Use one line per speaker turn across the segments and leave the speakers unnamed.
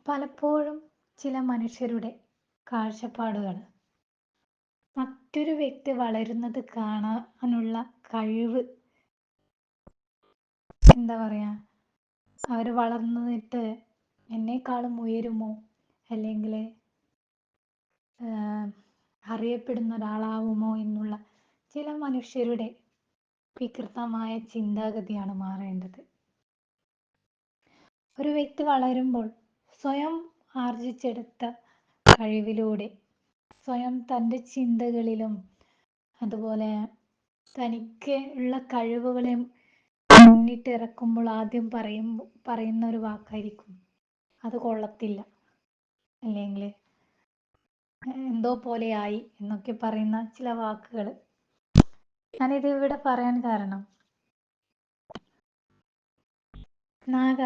പലപ്പോഴും ചില മനുഷ്യരുടെ കാഴ്ചപ്പാടുകൾ മറ്റൊരു വ്യക്തി വളരുന്നത് കാണാനുള്ള കഴിവ്, എന്താ പറയുക, അവർ വളർന്നിട്ട് എന്നെക്കാളും ഉയരുമോ, അല്ലെങ്കിൽ അറിയപ്പെടുന്ന ഒരാളാവുമോ എന്നുള്ള ചില മനുഷ്യരുടെ വികൃതമായ ചിന്താഗതിയാണ് മാറേണ്ടത്. ഒരു വ്യക്തി വളരുമ്പോൾ സ്വയം ആർജിച്ചെടുത്ത കഴിവിലൂടെ സ്വയം തൻ്റെ ചിന്തകളിലും അതുപോലെ തനിക്ക് ഉള്ള കഴിവുകളെ മുന്നിട്ടിറക്കുമ്പോൾ ആദ്യം പറയുന്ന ഒരു വാക്കായിരിക്കും അത് കൊള്ളത്തില്ല, അല്ലെങ്കിൽ എന്തോ പോലെയായി എന്നൊക്കെ പറയുന്ന ചില വാക്കുകൾ. ഞാനിത് ഇവിടെ പറയാൻ കാരണം, നാഗ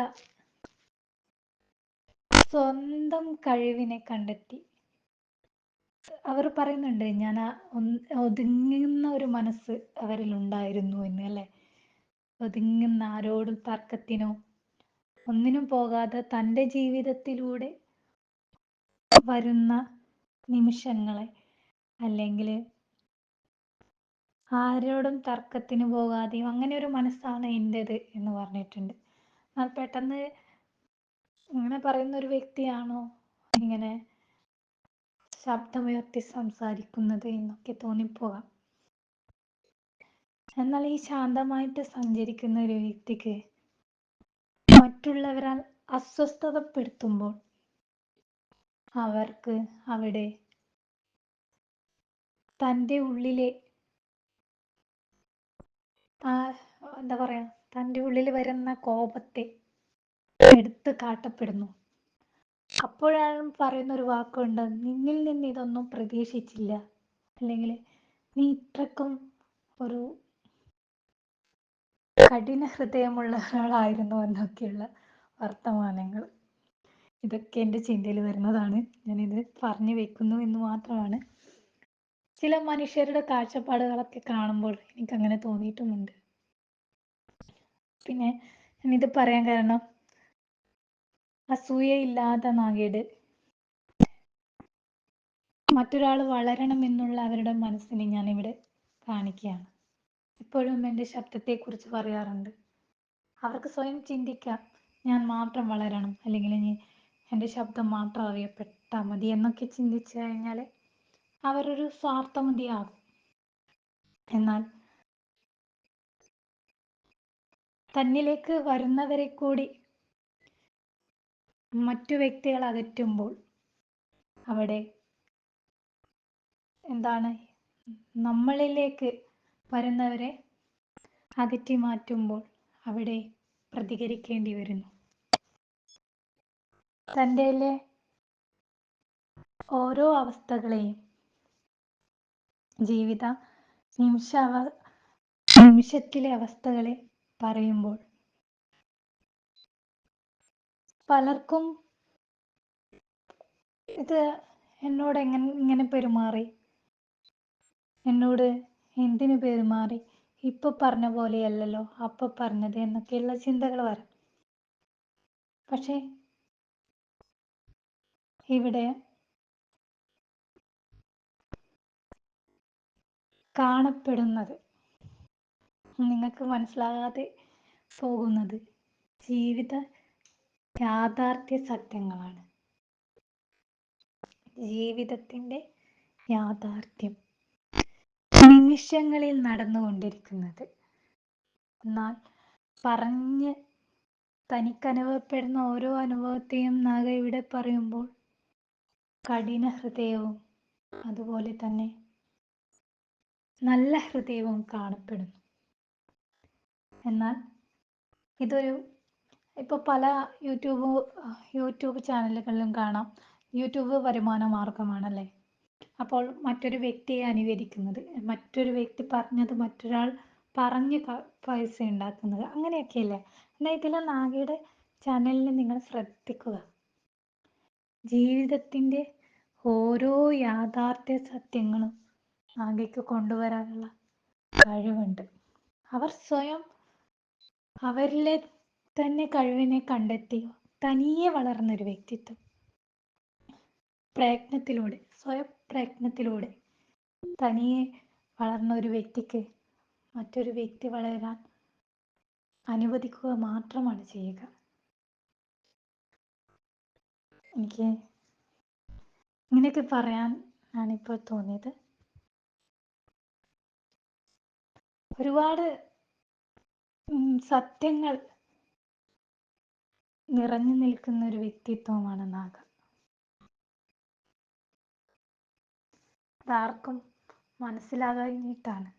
സ്വന്തം കഴിവിനെ കണ്ടെത്തി. അവർ പറയുന്നുണ്ട്, ഞാൻ ഒതുങ്ങുന്ന ഒരു മനസ്സ് അവരിൽ ഉണ്ടായിരുന്നു എന്ന്, അല്ലേ? ഒതുങ്ങുന്ന, ആരോടും തർക്കത്തിനോ ഒന്നിനും പോകാതെ തൻ്റെ ജീവിതത്തിലൂടെ വരുന്ന നിമിഷങ്ങളെ, അല്ലെങ്കിൽ ആരോടും തർക്കത്തിന് പോകാതെയും അങ്ങനെ ഒരു മനസ്സാണ് എൻ്റേത് എന്ന് പറഞ്ഞിട്ടുണ്ട്. എന്നാൽ പെട്ടെന്ന് ഇങ്ങനെ പറയുന്ന ഒരു വ്യക്തിയാണോ ഇങ്ങനെ ശബ്ദമുയർത്തി സംസാരിക്കുന്നത് എന്നൊക്കെ തോന്നിപ്പോകാം. എന്നാൽ ഈ ശാന്തമായിട്ട് സഞ്ചരിക്കുന്ന ഒരു വ്യക്തിക്ക് മറ്റുള്ളവരാൽ അസ്വസ്ഥതപ്പെടുത്തുമ്പോൾ അവർക്ക് അവിടെ തൻ്റെ ഉള്ളിലെ എന്താ പറയുക, തൻ്റെ ഉള്ളിൽ വരുന്ന കോപത്തെ എടുത്ത് കാട്ടപ്പെടുന്നു. അപ്പോഴാണ് പറയുന്ന ഒരു വാക്കുണ്ട്, നിന്നിൽ നിന്ന് ഇതൊന്നും പ്രതീക്ഷിച്ചില്ല, അല്ലെങ്കിൽ നീ ഇത്രക്കും ഒരു കഠിന ഹൃദയമുള്ള ഒരാളായിരുന്നു എന്നൊക്കെയുള്ള വർത്തമാനങ്ങൾ. ഇതൊക്കെ എൻ്റെ ചിന്തയിൽ വരുന്നതാണ്, ഞാനിത് പറഞ്ഞു വെക്കുന്നു എന്ന് മാത്രമാണ്. ചില മനുഷ്യരുടെ കാഴ്ചപ്പാടുകളൊക്കെ കാണുമ്പോൾ എനിക്കങ്ങനെ തോന്നിയിട്ടുമുണ്ട്. പിന്നെ ഞാനിത് പറയാൻ കാരണം, അസൂയയില്ലാത്ത നാഗേട് മറ്റൊരാൾ വളരണമെന്നുള്ള അവരുടെ മനസ്സിനെ ഞാനിവിടെ കാണിക്കുകയാണ്. എപ്പോഴും എൻ്റെ ശബ്ദത്തെക്കുറിച്ച് പറയാറുണ്ട്. അവർക്ക് സ്വയം ചിന്തിക്കാം, ഞാൻ മാത്രം വളരണം, അല്ലെങ്കിൽ എൻ്റെ ശബ്ദം മാത്രം അറിയപ്പെട്ടാൽ മതി എന്നൊക്കെ ചിന്തിച്ചു കഴിഞ്ഞാൽ അവരൊരു സ്വാർത്ഥമതിയാകും. എന്നാൽ തന്നിലേക്ക് വരുന്നവരെ കൂടി മറ്റു വ്യക്തികൾ അകറ്റുമ്പോൾ അവിടെ എന്താണ്, നമ്മളിലേക്ക് വരുന്നവരെ അകറ്റി മാറ്റുമ്പോൾ അവിടെ പ്രതികരിക്കേണ്ടി വരുന്നു. തൻ്റെ ഓരോ അവസ്ഥകളെയും ജീവിത നിമിഷത്തിലെ അവസ്ഥകളെ പറയുമ്പോൾ പലർക്കും ഇത് എന്നോട് ഇങ്ങനെ പെരുമാറി, എന്നോട് എന്തിനു പെരുമാറി, ഇപ്പൊ പറഞ്ഞ പോലെയല്ലല്ലോ അപ്പൊ പറഞ്ഞത് എന്നൊക്കെയുള്ള ചിന്തകൾ വരാം. പക്ഷെ ഇവിടെ കാണപ്പെടുന്നത്, നിങ്ങൾക്ക് മനസ്സിലാകാതെ പോകുന്നത് ജീവിത യാഥാർത്ഥ്യ സത്യങ്ങളാണ്. ജീവിതത്തിൻ്റെ യാഥാർത്ഥ്യം നിമിഷങ്ങളിൽ നടന്നുകൊണ്ടിരിക്കുന്നത്. എന്നാൽ പറഞ്ഞ് തനിക്കനുഭവപ്പെടുന്ന ഓരോ അനുഭവത്തെയും നാഗ ഇവിടെ പറയുമ്പോൾ കഠിന ഹൃദയവും അതുപോലെ തന്നെ നല്ല ഹൃദയവും കാണപ്പെടുന്നു. എന്നാൽ ഇതൊരു ഇപ്പോൾ പല യൂട്യൂബ് ചാനലുകളിലും കാണാം, യൂട്യൂബ് വരുമാന മാർഗമാണല്ലേ. അപ്പോൾ മറ്റൊരു വ്യക്തിയെ അനുകരിക്കുന്നത്, മറ്റൊരു വ്യക്തി പറഞ്ഞത് മറ്റൊരാൾ പറഞ്ഞ് പൈസ ഉണ്ടാക്കുന്നത്, അങ്ങനെയൊക്കെയല്ലേ. എന്നാൽ ഇതിൽ നാഗയുടെ ചാനലിൽ നിങ്ങൾ ശ്രദ്ധിക്കുക, ജീവിതത്തിൻ്റെ ഓരോ യാഥാർത്ഥ്യ സത്യങ്ങളും നാഗയ്ക്ക് കൊണ്ടുവരാനുള്ള കഴിവുണ്ട്. അവർ സ്വയം അവരിലെ തന്നെ കഴിവിനെ കണ്ടെത്തി തനിയെ വളർന്നൊരു വ്യക്തിത്വം. സ്വയം പ്രയത്നത്തിലൂടെ തനിയെ വളർന്ന ഒരു വ്യക്തിക്ക് മറ്റൊരു വ്യക്തി വളരാൻ അനുവദിക്കുക മാത്രമാണ് ചെയ്യുക. എനിക്ക് ഇങ്ങനെയൊക്കെ പറയാൻ ആണിപ്പോൾ തോന്നിയത്. ഒരുപാട് സത്യങ്ങൾ നിറഞ്ഞു നിൽക്കുന്ന ഒരു വ്യക്തിത്വമാണ് നാഗ. അതാർക്കും മനസ്സിലാകാഞ്ഞിട്ടാണ്